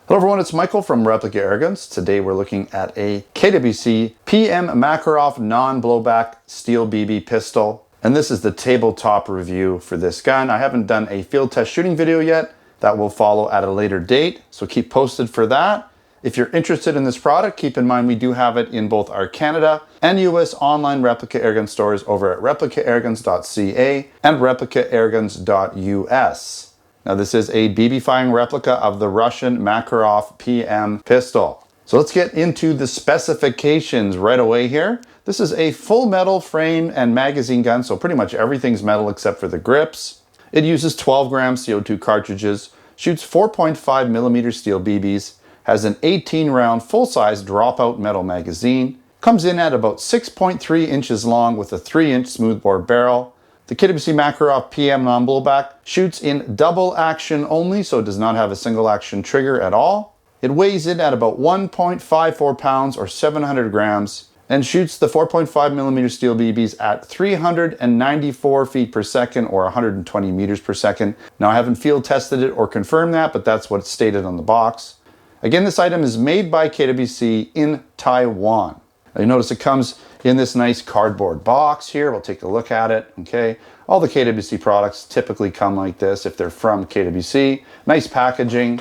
Hello everyone, it's Michael from Replica Airguns. Today we're looking at a KWC PM Makarov Non Blowback Steel BB pistol. And this is the tabletop review for this gun. I haven't done a field test shooting video yet. That will follow at a later date, so keep posted for that. If you're interested in this product, keep in mind we do have it in both our Canada and US online Replica Airgun stores over at replicairguns.ca and replicairguns.us. Now this is a BB firing replica of the Russian Makarov PM pistol. So let's get into the specifications right away here. This is a full metal frame and magazine gun, so pretty much everything's metal except for the grips. It uses 12 gram CO2 cartridges, shoots 4.5 millimeter steel BBs, has an 18 round full-size dropout metal magazine, comes in at about 6.3 inches long with a 3-inch smoothbore barrel. The KWC Makarov PM Non Blowback shoots in double action only, so it does not have a single action trigger at all. It weighs in at about 1.54 pounds or 700 grams and shoots the 4.5 millimeter steel BBs at 394 feet per second or 120 meters per second. Now I haven't field tested it or confirmed that, but that's what's stated on the box. Again, this item is made by KWC in Taiwan. Now you notice it comes in this nice cardboard box here. We'll take a look at it, okay? All the KWC products typically come like this if they're from KWC. Nice packaging,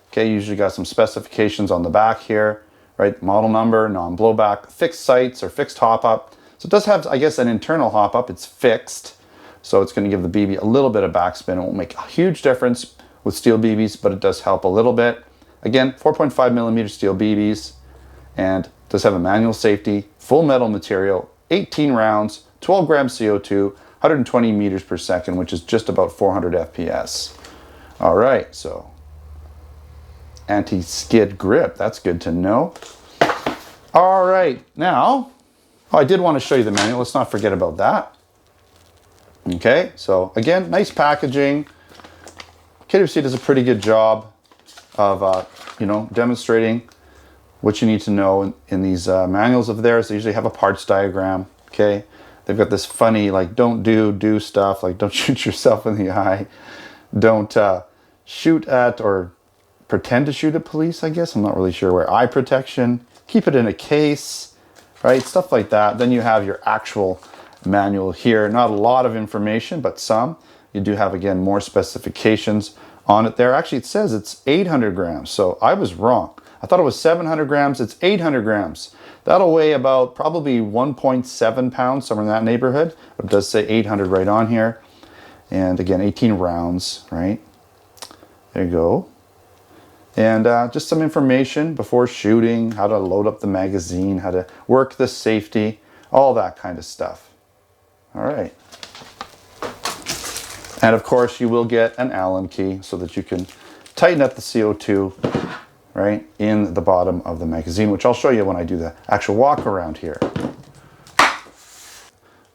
okay? Usually got some specifications on the back here, right? Model number, non-blowback, fixed sights or fixed hop-up. So it does have, I guess, an internal hop-up. It's fixed, so it's gonna give the BB a little bit of backspin. It won't make a huge difference with steel BBs, but it does help a little bit. Again, 4.5 millimeter steel BBs, and does have a manual safety, full metal material, 18 rounds, 12 grams CO2, 120 meters per second, which is just about 400 FPS. All right, so anti-skid grip, that's good to know. All right, now, I did want to show you the manual. Let's not forget about that. Okay, so again, nice packaging. KWC does a pretty good job of demonstrating what you need to know in these manuals of theirs. They usually have a parts diagram, okay? They've got this funny, like, don't do stuff, like don't shoot yourself in the eye, don't shoot at or pretend to shoot at police, I guess. I'm not really sure where. Eye protection, keep it in a case, right? Stuff like that. Then you have your actual manual here. Not a lot of information, but some. You do have, again, more specifications on it there. Actually, it says it's 800 grams, so I was wrong. I thought it was 700 grams, it's 800 grams. That'll weigh about probably 1.7 pounds, somewhere in that neighborhood. It does say 800 right on here. And again, 18 rounds, right? There you go. And just some information before shooting, how to load up the magazine, how to work the safety, all that kind of stuff. All right. And of course, you will get an Allen key so that you can tighten up the CO2, right, in the bottom of the magazine, which I'll show you when I do the actual walk around here.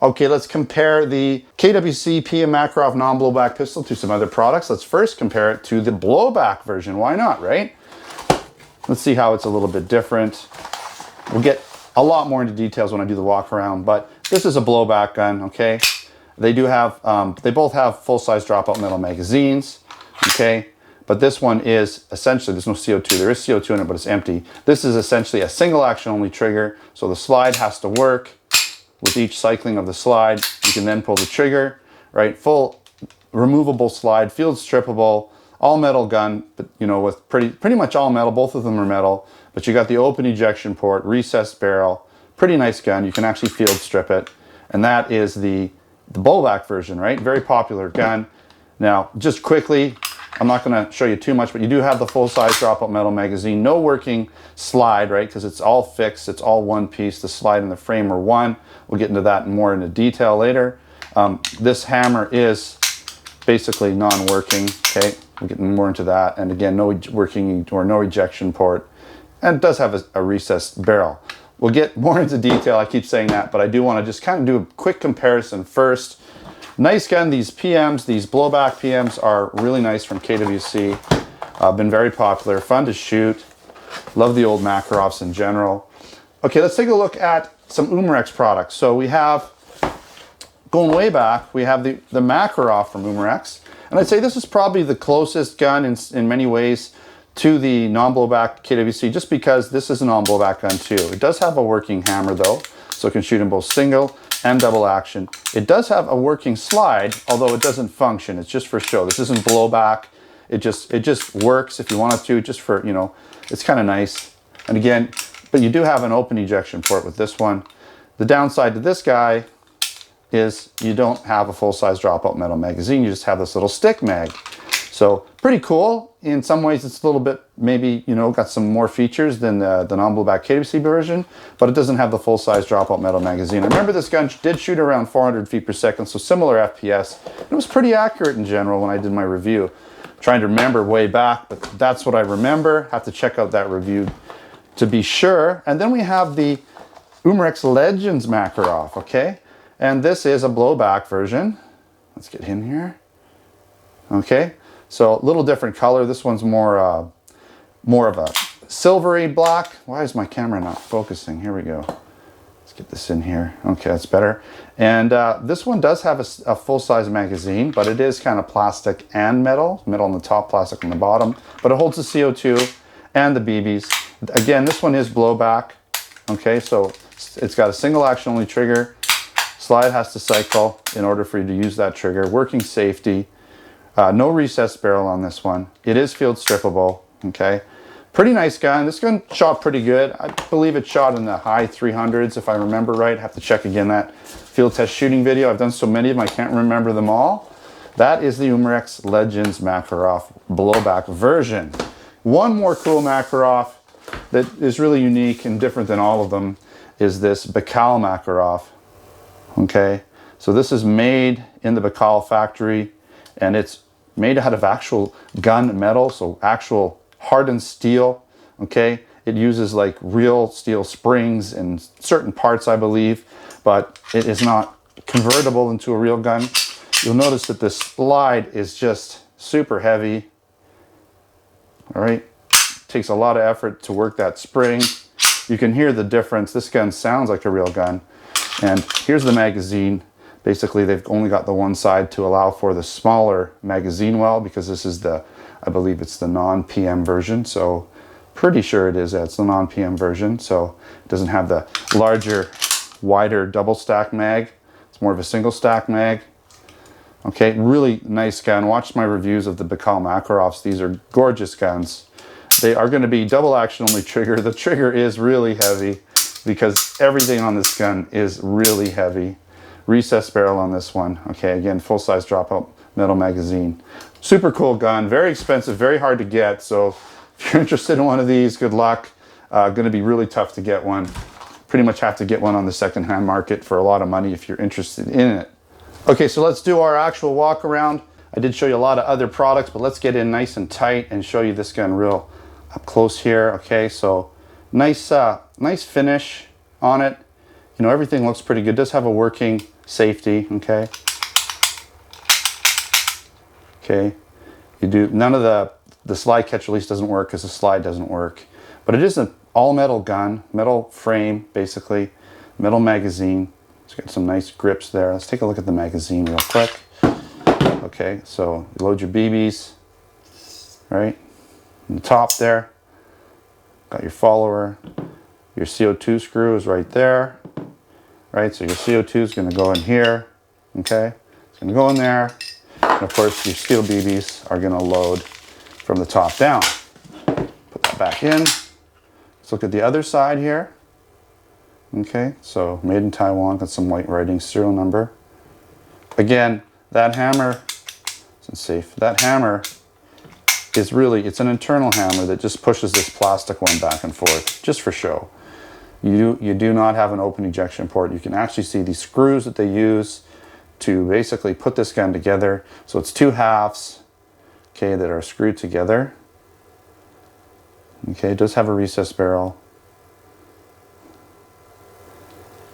Okay, let's compare the KWC PM Makarov Non Blowback pistol to some other products. Let's first compare it to the blowback version. Why not, right? Let's see how it's a little bit different. We'll get a lot more into details when I do the walk around, but this is a blowback gun, okay? They do have, they both have full-size dropout metal magazines, okay? But this one is essentially, there's no CO2. There is CO2 in it, but it's empty. This is essentially a single action only trigger. So the slide has to work. With each cycling of the slide, you can then pull the trigger, right? Full removable slide, field strippable, all metal gun, but with pretty much all metal. Both of them are metal, but you got the open ejection port, recessed barrel, pretty nice gun. You can actually field strip it. And that is the blowback version, right? Very popular gun. Now, just quickly, I'm not going to show you too much, but you do have the full-size dropout metal magazine. No working slide, right? Because it's all fixed. It's all one piece. The slide and the frame are one. We'll get into that more into detail later. This hammer is basically non-working, okay? We'll get more into that. And again, no working or no ejection port. And it does have a recessed barrel. We'll get more into detail. I keep saying that, but I do want to just kind of do a quick comparison first. Nice gun. These PMs, these blowback PMs are really nice from KWC. Been very popular, fun to shoot. Love the old Makarovs in general. Okay, let's take a look at some Umarex products. So we have, going way back, we have the Makarov from Umarex. And I'd say this is probably the closest gun in many ways to the Non Blowback KWC just because this is a Non Blowback gun too. It does have a working hammer though, so it can shoot in both single and double action. It does have a working slide, although it doesn't function. It's just for show. This isn't blowback. It just works if you want it to, just for, you know, it's kind of nice. And again, but you do have an open ejection port with this one. The downside to this guy is you don't have a full-size dropout metal magazine. You just have this little stick mag. So pretty cool. In some ways it's a little bit, maybe, you know, got some more features than the Non Blowback KWC version, but it doesn't have the full-size dropout metal magazine. I remember this gun did shoot around 400 feet per second, so similar FPS. It was pretty accurate in general when I did my review. Trying to remember way back, but that's what I remember. Have to check out that review to be sure. And then we have the Umarex Legends Makarov, okay? And this is a blowback version. Let's get in here. Okay, so a little different color. This one's more of a silvery black. Why is my camera not focusing? Here we go. Let's get this in here. Okay, that's better. And this one does have a full-size magazine, but it is kind of plastic and metal. Metal on the top, plastic on the bottom. But it holds the CO2 and the BBs. Again, this one is blowback. Okay, so it's got a single action only trigger. Slide has to cycle in order for you to use that trigger. Working safety. No recessed barrel on this one. It is field strippable. Okay, pretty nice gun. This gun shot pretty good. I believe it shot in the high 300s if I remember right. Have to check again that field test shooting video. I've done so many of them I can't remember them all. That is the Umarex Legends Makarov blowback version. One more cool Makarov that is really unique and different than all of them is this Baikal Makarov. Okay, so this is made in the Baikal factory and it's made out of actual gun metal, so actual hardened steel. Okay, it uses like real steel springs in certain parts, I believe, but it is not convertible into a real gun. You'll notice that the slide is just super heavy. All right, takes a lot of effort to work that spring. You can hear the difference. This gun sounds like a real gun. And here's the magazine. Basically, they've only got the one side to allow for the smaller magazine well, because this is the, I believe it's the non-PM version. So pretty sure it is, it's the non-PM version. So it doesn't have the larger, wider double stack mag. It's more of a single stack mag. Okay, really nice gun. Watch my reviews of the Baikal Makarovs. These are gorgeous guns. They are going to be double action only trigger. The trigger is really heavy because everything on this gun is really heavy. Recessed barrel on this one. Okay, again, full-size dropout metal magazine. Super cool gun, very expensive, very hard to get. So if you're interested in one of these, good luck. Going to be really tough to get one. Pretty much have to get one on the secondhand market for a lot of money if you're interested in it. Okay, so let's do our actual walk around. I did show you a lot of other products, but let's get in nice and tight and show you this gun real up close here. Okay, so nice, nice finish on it. You know, everything looks pretty good. It does have a working safety. Okay. Okay. You do none of the slide catch release doesn't work because the slide doesn't work, but it is an all metal gun, metal frame, basically, metal magazine. It's got some nice grips there. Let's take a look at the magazine real quick. Okay, so you load your BBs, right? On the top there, got your follower. Your CO2 screw is right there, right? So your CO2 is going to go in here, okay? It's going to go in there. And of course, your steel BBs are going to load from the top down. Put that back in. Let's look at the other side here. Okay, so made in Taiwan, got some white writing, serial number. Again, that hammer, it's safe. That hammer is really, it's an internal hammer that just pushes this plastic one back and forth, just for show. You do not have an open ejection port. You can actually see the screws that they use to basically put this gun together. So it's two halves, okay, that are screwed together. Okay, it does have a recessed barrel.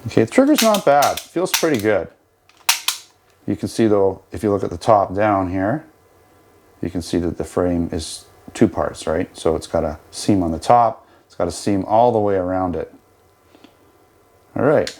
Okay, the trigger's not bad. Feels pretty good. You can see though, if you look at the top down here, you can see that the frame is two parts, right? So it's got a seam on the top. It's got a seam all the way around it. All right.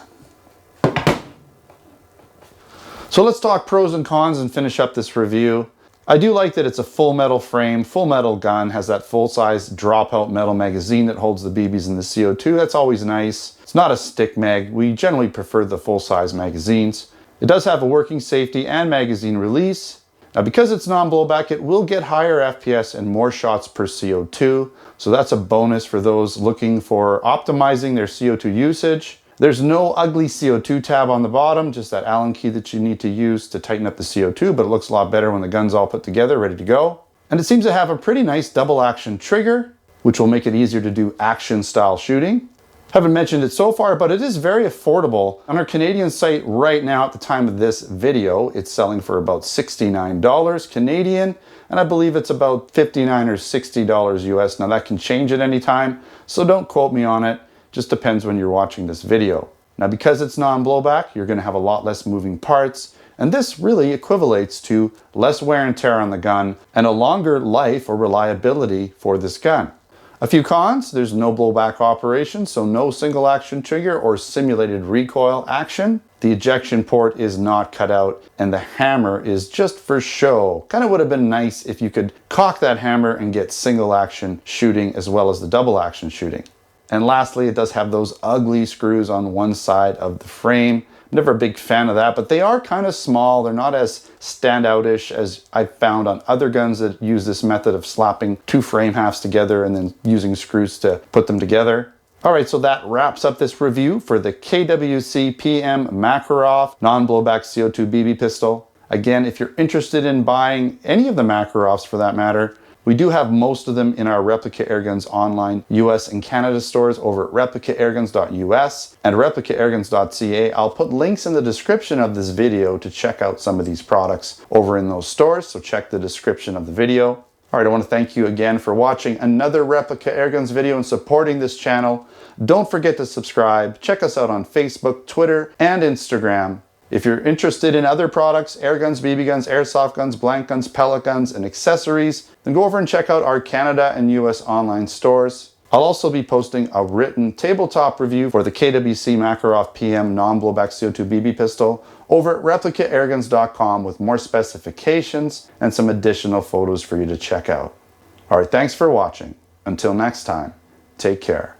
So let's talk pros and cons and finish up this review. I do like that it's a full metal frame, full metal gun, has that full-size drop-out metal magazine that holds the BBs and the CO2. That's always nice. It's not a stick mag. We generally prefer the full-size magazines. It does have a working safety and magazine release. Now, because it's non-blowback, it will get higher FPS and more shots per CO2. So that's a bonus for those looking for optimizing their CO2 usage. There's no ugly CO2 tab on the bottom, just that Allen key that you need to use to tighten up the CO2, but it looks a lot better when the gun's all put together, ready to go. And it seems to have a pretty nice double action trigger, which will make it easier to do action style shooting. Haven't mentioned it so far, but it is very affordable. On our Canadian site right now, at the time of this video, it's selling for about $69 Canadian, and I believe it's about $59 or $60 US. Now that can change at any time, so don't quote me on it. Just depends when you're watching this video. Now, because it's non-blowback, you're going to have a lot less moving parts, and this really equivalates to less wear and tear on the gun and a longer life or reliability for this gun. A few cons: there's no blowback operation, so no single action trigger or simulated recoil action. The ejection port is not cut out, and the hammer is just for show. Kind of would have been nice if you could cock that hammer and get single action shooting as well as the double action shooting. And lastly, it does have those ugly screws on one side of the frame. Never a big fan of that, but they are kind of small. They're not as standoutish as I've found on other guns that use this method of slapping two frame halves together and then using screws to put them together. All right, so that wraps up this review for the KWC PM Makarov non-blowback CO2 BB pistol. Again, if you're interested in buying any of the Makarovs for that matter, we do have most of them in our Replica Airguns online US and Canada stores over at replicairguns.us and replicairguns.ca. I'll put links in the description of this video to check out some of these products over in those stores, so check the description of the video. All right, I want to thank you again for watching another Replica Airguns video and supporting this channel. Don't forget to subscribe. Check us out on Facebook, Twitter, and Instagram. If you're interested in other products, air guns, BB guns, airsoft guns, blank guns, pellet guns, and accessories, then go over and check out our Canada and US online stores. I'll also be posting a written tabletop review for the KWC Makarov PM non-blowback CO2 BB pistol over at replicairguns.com with more specifications and some additional photos for you to check out. All right, thanks for watching. Until next time, take care.